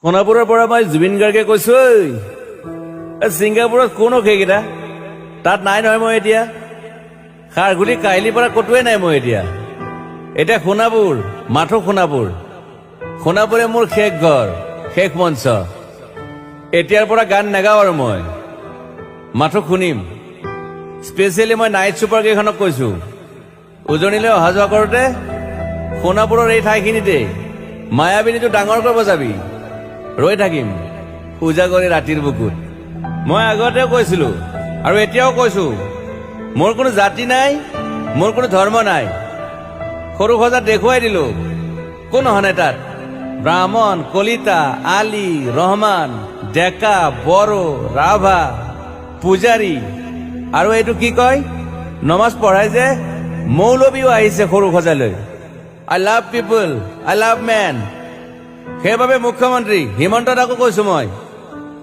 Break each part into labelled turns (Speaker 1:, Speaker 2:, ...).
Speaker 1: সোণাপুৰৰ পৰা মই জুবিন গাৰ্গে কৈছো ছিংগাপুৰত কোন সেইকেইটা তাত নাই নহয় মই এতিয়া খাৰগুলি কাহিলীৰ পৰা কতোৱে নাই মই এতিয়া সোণাপুৰ মাথো সোণাপুৰে মোৰ শেষ ঘৰ শেষ মঞ্চ এতিয়াৰ পৰা গান নাগাওঁ আৰু মই মাথো শুনিম স্পেচিয়েলি মই নাইট ছুপাৰ কেইখনক কৈছো উজনিলৈ অহা যোৱা কৰোঁতে সোণাপুৰৰ এই ঠাইখিনিতে মায়াবিনীটো ডাঙৰকৈ বজাবি ৰৈ থাকিম উজাগৰি ৰাতিৰ বুকুত মই আগতেও কৈছিলো আৰু এতিয়াও কৈছো মোৰ কোনো জাতি নাই মোৰ কোনো ধৰ্ম নাই সৰু সজাত দেখুৱাই দিলো কোন হনে তাত ব্ৰাহ্মণ কলিতা আলী ৰহমান ডেকা বড়ো ৰাভা পূজাৰী আৰু এইটো কি কয় নমাজ পঢ়াই যে মৌলবীও আহিছে সৰু সজালৈ I love people I love man সেইবাবে মুখ্যমন্ত্ৰী হিমন্ত দাকো কৈছো মই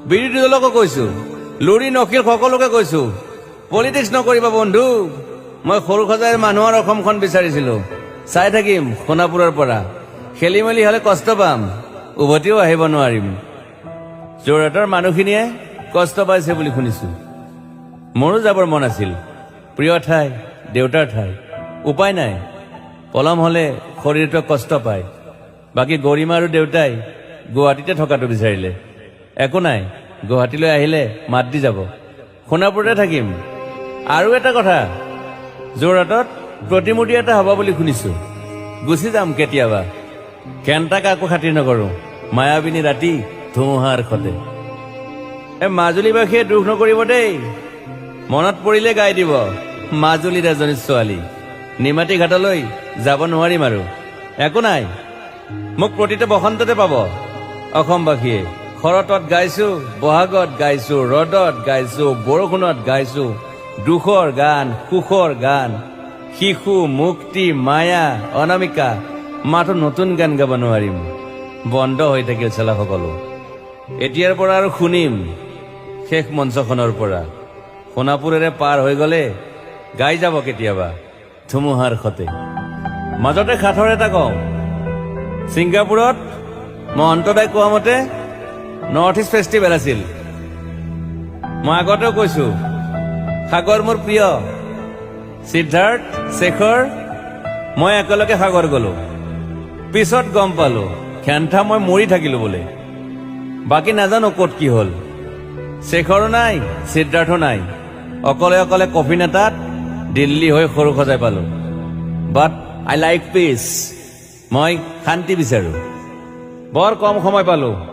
Speaker 1: বিৰোধী দলকো কৈছো লুৰি নকিল সকলোকে কৈছো পলিটিক্স নকৰিবা বন্ধু মই সৰু সজাই মানুহৰ অসমখন বিচাৰিছিলো চাই থাকিম সোণাপুৰৰ পৰা খেলি মেলি হলে কষ্ট পাম উভতিও আহিব নোৱাৰিম যোৰহাটৰ মানুহখিনিয়ে কষ্ট পাইছে বুলি শুনিছো মোৰো যাবৰ মন আছিল প্ৰিয় ঠাই দেউতাৰ ঠাই উপায় নাই পলম হলে শৰীৰটোৱে কষ্ট পায় বাকী গৰিমা আৰু দেউতাই গুৱাহাটীতে থকাটো বিচাৰিলে একো নাই গুৱাহাটীলৈ আহিলে মাত দি যাব সোণাপুৰতে থাকিম আৰু এটা কথা যোৰহাটত প্ৰতিমূৰ্তি এটা হ'ব বুলি শুনিছো গুচি যাম কেতিয়াবা কেণ্টা কাকো খাতিৰ নকৰো মায়াবিনী ৰাতি ধুমুহাৰ খতে মাজুলীবাসীয়ে দুখ নকৰিব দেই মনত পৰিলে গাই দিব মাজুলীৰ এজনী ছোৱালী নিমাতী ঘাটলৈ যাব নোৱাৰিম আৰু একো নাই মোক প্ৰতিটো বসন্ততে পাব অসমবাসীয়ে শৰতত গাইছো বহাগত গাইছো ৰদত গাইছো বৰষুণত গাইছো দুখৰ গান সুখৰ গান শিশু মুক্তি মায়া অনামিকা মাথো নতুন গান গাব নোৱাৰিম বন্ধ হৈ থাকিল চেলা সকলো এতিয়াৰ পৰা আৰু শুনিম শেষ মঞ্চখনৰ পৰা সোণাপুৰেৰে পাৰ হৈ গলে গাই যাব কেতিয়াবা ধুমুহাৰ খতে মাজতে সাঁথৰ এটা কওঁ ছিংগাপুৰত মহন্তদাই কোৱা মতে নৰ্থ ইষ্ট ফেষ্টিভেল আছিল মই আগতেও কৈছো সাগৰ মোৰ প্ৰিয় সিদ্ধাৰ্থ শেখৰ মই একেলগে সাগৰ গলো পিছত গম পালো খেন্থা মই মৰি থাকিলো বোলে বাকী নাজানো ক'ত কি হল শেখৰো নাই সিদ্ধাৰ্থো নাই অকলে অকলে কফিন এটাত দিল্লী হৈ সৰু সজাই পালো বাট আই লাইক পিচ মই শান্তি বিচাৰো বৰ কম সময় পালো